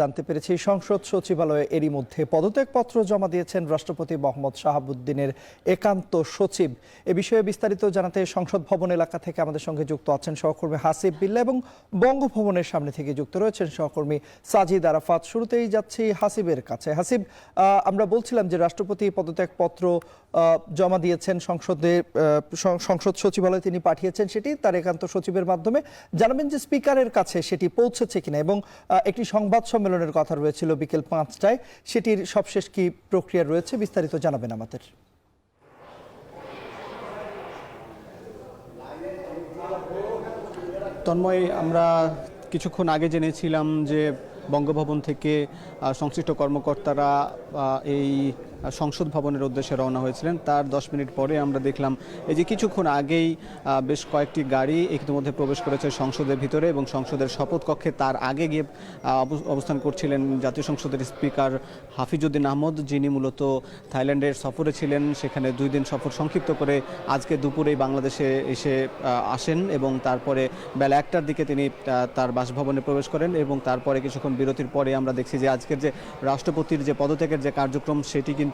জানতে পেরেছি সংসদ সচিবালয়ে এরই মধ্যে পদত্যাগপত্র জমা দিয়েছেন রাষ্ট্রপতি মোহাম্মদ শাহাবুদ্দিনের একান্ত সচিব। এ বিষয়ে বিস্তারিত জানাতে সংসদ ভবন এলাকা থেকে আমাদের সঙ্গে যুক্ত আছেন সহকর্মী হাসিব বিল্লা এবং বঙ্গভবনের সামনে থেকে যুক্ত রয়েছেন সহকর্মী সাজিদ আরাফাত। শুরুতেই যাচ্ছি হাসিবের কাছে। হাসিব, আমরা বলছিলাম যে রাষ্ট্রপতি পদত্যাগপত্র জমা দিয়েছেন সংসদ সচিবালয়ে তিনি পাঠিয়েছেন, সেটি তার একান্ত সচিবের মাধ্যমে। জানাবেন যে স্পিকারের কাছে সেটি পৌঁছেছে কিনা এবং একটি সংবাদ সম্মেলনের কথা রয়েছিল বিকেল 5টায়, সেটির সবশেষ কি প্রক্রিয়া রয়েছে বিস্তারিত জানাবেন আমাদের। তন্ময়, আমরা কিছুক্ষণ আগে জেনেছিলাম যে বঙ্গভবন থেকে সংশ্লিষ্ট কর্মকর্তারা এই সংসদ ভবনের উদ্দেশ্যে রওনা হয়েছিলেন। তার 10 মিনিট পরে আমরা দেখলাম এই যে কিছুক্ষণ আগেই বেশ কয়েকটি গাড়ি ইতিমধ্যে প্রবেশ করেছে সংসদের ভিতরে এবং সংসদের শপথ কক্ষে তার আগে গিয়ে অবস্থান করছিলেন জাতীয় সংসদের স্পিকার হাফিজউদ্দিন আহমদ, যিনি মূলত থাইল্যান্ডের সফরে ছিলেন। সেখানে 2 দিন সফর সংক্ষিপ্ত করে আজকে দুপুরেই বাংলাদেশে এসে আসেন এবং তারপরে বেলা 1টার দিকে তিনি তার বাসভবনে প্রবেশ করেন এবং তারপরে কিছুক্ষণ বিরতির পরে আমরা দেখছি যে আজকের যে রাষ্ট্রপতির যে পদত্যাগের যে কার্যক্রম সেটি কিন্তু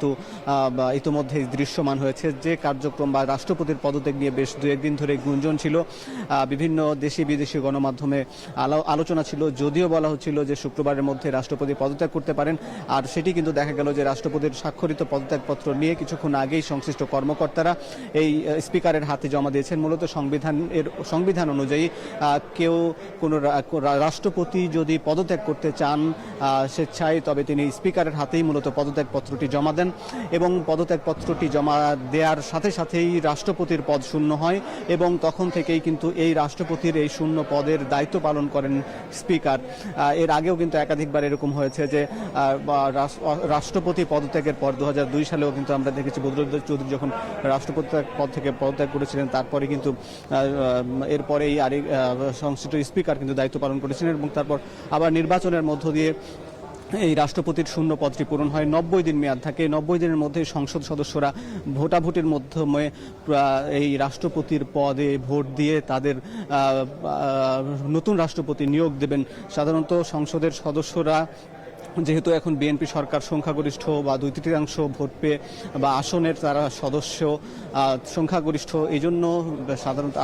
ইতিমধ্যে দৃশ্যমান হয়েছে। যে কার্যক্রম বা রাষ্ট্রপতির পদত্যাগ নিয়ে বেশ 2-1 দিন ধরে গুঞ্জন ছিল, বিভিন্ন দেশি বিদেশি গণমাধ্যমে আলোচনা ছিল, যদিও বলা হচ্ছিল যে শুক্রবারের মধ্যে রাষ্ট্রপতি পদত্যাগ করতে পারেন। আর সেটি কিন্তু দেখা গেল যে রাষ্ট্রপতির স্বাক্ষরিত পদত্যাগপত্র নিয়ে কিছুক্ষণ আগেই সংশ্লিষ্ট কর্মকর্তারা এই স্পিকারের হাতে জমা দিয়েছেন। মূলত সংবিধান অনুযায়ী কেউ কোনো রাষ্ট্রপতি যদি পদত্যাগ করতে চান স্বেচ্ছায়, তবে তিনি স্পিকারের হাতেই মূলত পদত্যাগপত্রটি জমা দেন এবং পদত্যাগপত্রটি জমা দেওয়ার সাথে সাথেই রাষ্ট্রপতির পদ শূন্য হয় এবং তখন থেকেই কিন্তু এই রাষ্ট্রপতির এই শূন্য পদের দায়িত্ব পালন করেন স্পিকার। এর আগেও কিন্তু একাধিকবার এরকম হয়েছে যে রাষ্ট্রপতি পদত্যাগের পর 2002 সালেও কিন্তু আমরা দেখেছি বদরুদ্দোজা চৌধুরী যখন রাষ্ট্রপতি পদ থেকে পদত্যাগ করেছিলেন, তারপরে কিন্তু এরপরেই আরেক সংশ্লিষ্ট স্পিকার কিন্তু দায়িত্ব পালন করেছিলেন এবং তারপর আবার নির্বাচনের মধ্য দিয়ে এই রাষ্ট্রপতির শূন্য পদটি পূরণ হয়। 90 দিন মেয়াদ থাকে। 90 দিনের মধ্যে সংসদ সদস্যরা ভোটাভুটির মাধ্যমে এই রাষ্ট্রপতির পদে ভোট দিয়ে তাদের নতুন রাষ্ট্রপতি নিয়োগ দেবেন। সাধারণত সংসদের সদস্যরা যেহেতু এখন বিএনপি সরকার সংখ্যাগরিষ্ঠ বা 2/3 ভোট পেয়ে বা আসনের তারা সদস্য সংখ্যাগরিষ্ঠ, এই জন্য সাধারণত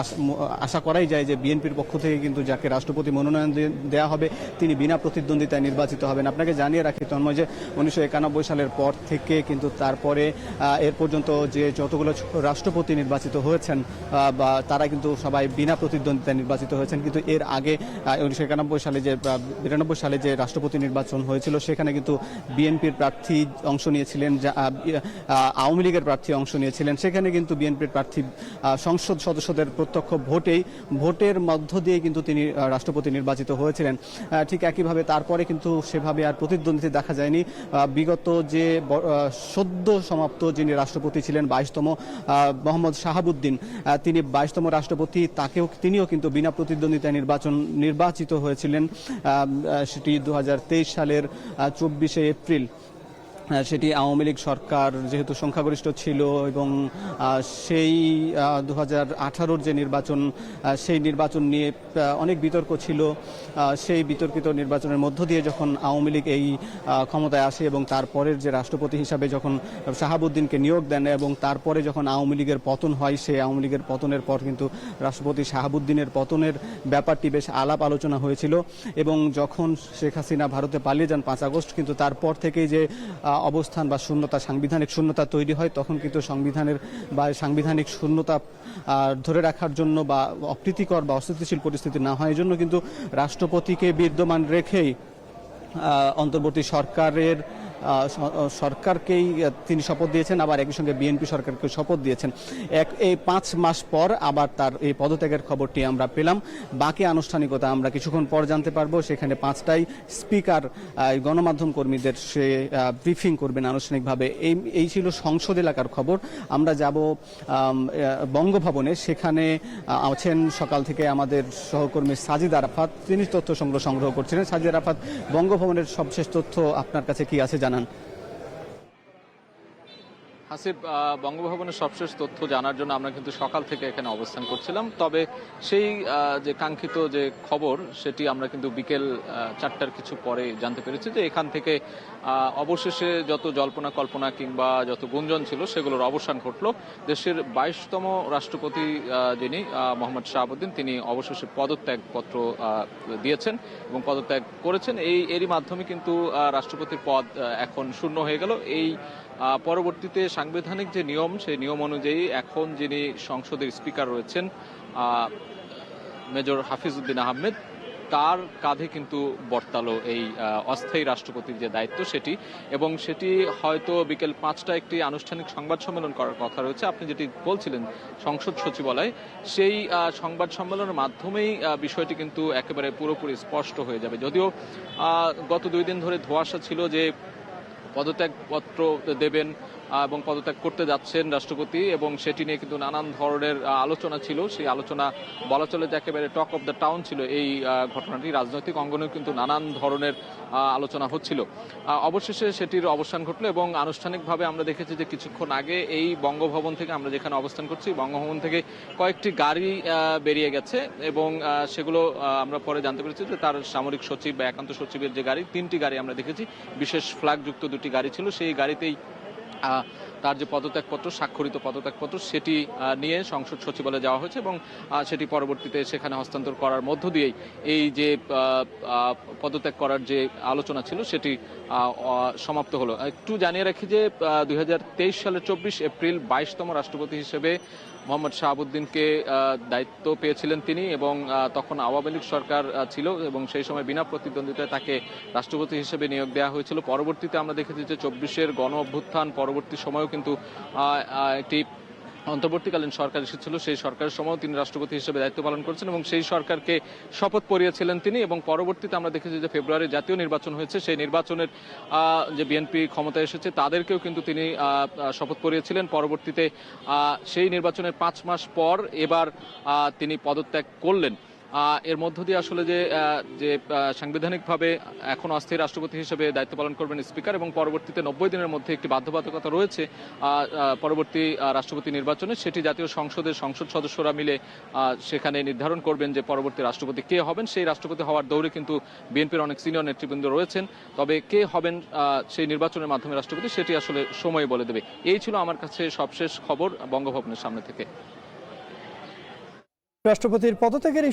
আশা করাই যায় যে বিএনপির পক্ষ থেকে কিন্তু যাকে রাষ্ট্রপতি মনোনয়ন দেওয়া হবে তিনি বিনা প্রতিদ্বন্দ্বিতায় নির্বাচিত হবেন। আপনাকে জানিয়ে রাখি তন্ময় যে 1991 সালের পর থেকে কিন্তু তারপরে এর পর্যন্ত যে যতগুলো রাষ্ট্রপতি নির্বাচিত হয়েছেন বা তারা কিন্তু সবাই বিনা প্রতিদ্বন্দ্বিতায় নির্বাচিত হয়েছেন। কিন্তু এর আগে 1992 সালে যে রাষ্ট্রপতি নির্বাচন হয়েছিল সেখানে কিন্তু বিএনপির প্রার্থী অংশ নিয়েছিলেন, আওয়ামী লীগের প্রার্থী অংশ নিয়েছিলেন। সেখানে কিন্তু বিএনপির প্রার্থী সংসদ সদস্যদের প্রত্যক্ষ ভোটের মধ্য দিয়ে কিন্তু তিনি রাষ্ট্রপতি নির্বাচিত হয়েছিলেন। ঠিক একইভাবে তারপরে কিন্তু সেভাবে আর প্রতিদ্বন্দ্বিতা দেখা যায়নি। বিগত যে সদ্য সমাপ্ত যিনি রাষ্ট্রপতি ছিলেন 22তম মোহাম্মদ শাহাবুদ্দিন, তিনি 22তম রাষ্ট্রপতি, তিনিও কিন্তু বিনা প্রতিদ্বন্দ্বিতায় নির্বাচিত হয়েছিলেন। সেটি 2023 সালের 24শে এপ্রিল। সেটি আওয়ামী লীগ সরকার যেহেতু সংখ্যাগরিষ্ঠ ছিল এবং সেই 2018 যে নির্বাচন, সেই নির্বাচন নিয়ে অনেক বিতর্ক ছিল। সেই বিতর্কিত নির্বাচনের মধ্য দিয়ে যখন আওয়ামী লীগ এই ক্ষমতায় আসে এবং তারপরের যে রাষ্ট্রপতি হিসাবে যখন শাহাবুদ্দিনকে নিয়োগ দেন এবং তারপরে যখন আওয়ামী লীগের পতন হয়, সেই আওয়ামী লীগের পতনের পর কিন্তু রাষ্ট্রপতি শাহাবুদ্দিনের পতনের ব্যাপারটি বেশ আলাপ আলোচনা হয়েছিল এবং যখন শেখ হাসিনা ভারতে পালিয়ে যান 5 আগস্ট, কিন্তু তারপর থেকেই যে অবস্থান বা শূন্যতা, সাংবিধানিক শূন্যতা তৈরি হয়, তখন কিন্তু সাংবিধানিক শূন্যতা ধরে রাখার জন্য বা অপ্রীতিকর বা অস্থিতিশীল পরিস্থিতি না হয়, এই জন্য কিন্তু রাষ্ট্রপতিকে বিদ্যমান রেখেই অন্তর্বর্তী সরকারকেই তিনি শপথ দিয়েছেন, আবার একই সঙ্গে বিএনপি সরকারকে শপথ দিয়েছেন। এই 5 মাস পর আবার তার এই পদত্যাগের খবরটি আমরা পেলাম। বাকি আনুষ্ঠানিকতা আমরা কিছুক্ষণ পর জানতে পারবো। সেখানে 5টায় স্পিকার গণমাধ্যম কর্মীদের সে ব্রিফিং করবেন আনুষ্ঠানিকভাবে। এই ছিল সংসদ এলাকার খবর। আমরা যাব বঙ্গভবনে। সেখানে আছেন সকাল থেকে আমাদের সহকর্মী সাজিদ আরাফাত, তিনি তথ্য সংগ্রহ করছিলেন। সাজিদ আরাফাত, বঙ্গভবনের সবশেষ তথ্য আপনার কাছে কি আছে জানান। হাসিব, বঙ্গভবনের সবশেষ তথ্য জানার জন্য আমরা কিন্তু সকাল থেকে এখানে অবস্থান করছিলাম। তবে সেই যে কাঙ্ক্ষিত যে খবর সেটি আমরা কিন্তু বিকেল 4টার কিছু পরে জানতে পেরেছি যে এখান থেকে অবশেষে যত জল্পনা কল্পনা কিংবা যত গুঞ্জন ছিল সেগুলোর অবসান ঘটলো। দেশের 22তম রাষ্ট্রপতি যিনি মোহাম্মদ শাহাবুদ্দিন, তিনি অবশেষে পদত্যাগপত্র দিয়েছেন এবং পদত্যাগ করেছেন। এরই মাধ্যমে কিন্তু রাষ্ট্রপতির পদ এখন শূন্য হয়ে গেল। এই পরবর্তীতে সাংবিধানিক যে নিয়ম, সেই নিয়ম অনুযায়ী এখন যিনি সংসদের স্পিকার রয়েছেন মেজর হাফিজউদ্দিন আহমেদ, তার কাঁধে কিন্তু বর্তালো এই অস্থায়ী রাষ্ট্রপতির যে দায়িত্ব সেটি, এবং সেটি হয়তো বিকেল 5টায় একটি আনুষ্ঠানিক সংবাদ সম্মেলন করার কথা রয়েছে। আপনি যেটি বলছিলেন সংসদ সচিবালয়, সেই সংবাদ সম্মেলনের মাধ্যমেই বিষয়টি কিন্তু একেবারে পুরোপুরি স্পষ্ট হয়ে যাবে। যদিও গত 2 দিন ধরে ধোঁয়াশা ছিল যে পদত্যাগপত্র দেবেন এবং পদত্যাগ করতে যাচ্ছেন রাষ্ট্রপতি, এবং সেটি নিয়ে কিন্তু নানান ধরনের আলোচনা ছিল। সেই আলোচনা বলা চলে যে একেবারে টক অফ দ্য টাউন ছিল এই ঘটনাটি। রাজনৈতিক অঙ্গনেও কিন্তু নানান ধরনের আলোচনা হচ্ছিল। অবশেষে সেটির অবসান ঘটলো এবং আনুষ্ঠানিকভাবে আমরা দেখেছি যে কিছুক্ষণ আগে এই বঙ্গভবন থেকে, আমরা যেখানে অবস্থান করছি, বঙ্গভবন থেকে কয়েকটি গাড়ি বেরিয়ে গেছে এবং সেগুলো আমরা পরে জানতে পেরেছি যে তার সামরিক সচিব বা একান্ত সচিবের যে গাড়ি, 3টি গাড়ি আমরা দেখেছি, বিশেষ ফ্ল্যাগযুক্ত 2টি গাড়ি ছিল। সেই গাড়িতেই তার যে পদত্যাগপত্র, স্বাক্ষরিত পদত্যাগপত্র, সেটি নিয়ে সংসদ সচিবালয়ে যাওয়া হয়েছে এবং সেটি পরবর্তীতে সেখানে হস্তান্তর করার মধ্য দিয়েই এই যে পদত্যাগ করার যে আলোচনা ছিল সেটি সমাপ্ত হলো। একটু জানিয়ে রাখি যে 2023 সালের 24 এপ্রিল 22তম রাষ্ট্রপতি হিসেবে মোহাম্মদ শাহাবুদ্দিনকে দায়িত্ব পেয়েছিলেন তিনি, এবং তখন আওয়ামী লীগ সরকার ছিল এবং সেই সময় বিনা প্রতিদ্বন্দ্বিতায় তাকে রাষ্ট্রপতি হিসেবে নিয়োগ দেওয়া হয়েছিল। পরবর্তীতে আমরা দেখেছি যে 24-এর গণ অভ্যুত্থান পরবর্তী সময়েও কিন্তু একটি অন্তর্বর্তীকালীন সরকার এসেছিল, সেই সরকারের সময়ও তিনি রাষ্ট্রপতি হিসেবে দায়িত্ব পালন করেছেন এবং সেই সরকারকে শপথ পড়িয়েছিলেন তিনি। এবং পরবর্তীতে আমরা দেখেছি যে ফেব্রুয়ারি জাতীয় নির্বাচন হয়েছে, সেই নির্বাচনের যে বিএনপি ক্ষমতায় এসেছে তাদেরকেও কিন্তু তিনি শপথ পড়িয়েছিলেন। পরবর্তীতে সেই নির্বাচনের 5 মাস পর এবার তিনি পদত্যাগ করলেন। এর মধ্য দিয়ে আসলে যে সাংবিধানিকভাবে এখন অস্থায়ী রাষ্ট্রপতি হিসেবে দায়িত্ব পালন করবেন স্পিকার, এবং পরবর্তীতে 90 দিনের মধ্যে একটি বাধ্যবাধকতা রয়েছে পরবর্তী রাষ্ট্রপতি নির্বাচনে, সেটি জাতীয় সংসদের সংসদ সদস্যরা মিলে সেখানে নির্ধারণ করবেন যে পরবর্তী রাষ্ট্রপতি কে হবেন। সেই রাষ্ট্রপতি হওয়ার দৌড়ে কিন্তু বিএনপির অনেক সিনিয়র নেতৃবৃন্দ রয়েছেন, তবে কে হবেন সেই নির্বাচনের মাধ্যমে রাষ্ট্রপতি সেটি আসলে সময় বলে দেবে। এই ছিল আমার কাছে সবশেষ খবর বঙ্গভবনের সামনে থেকে। রাষ্ট্রপতির পদত্যাগের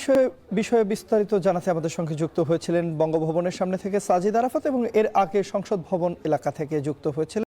বিষয়ে বিস্তারিত জানাতে আমাদের সঙ্গে যুক্ত হয়েছিলেন বঙ্গভবনের সামনে থেকে সাজিদ আরাফাত, এবং এর আগে সংসদ ভবন এলাকা থেকে যুক্ত হয়েছিলেন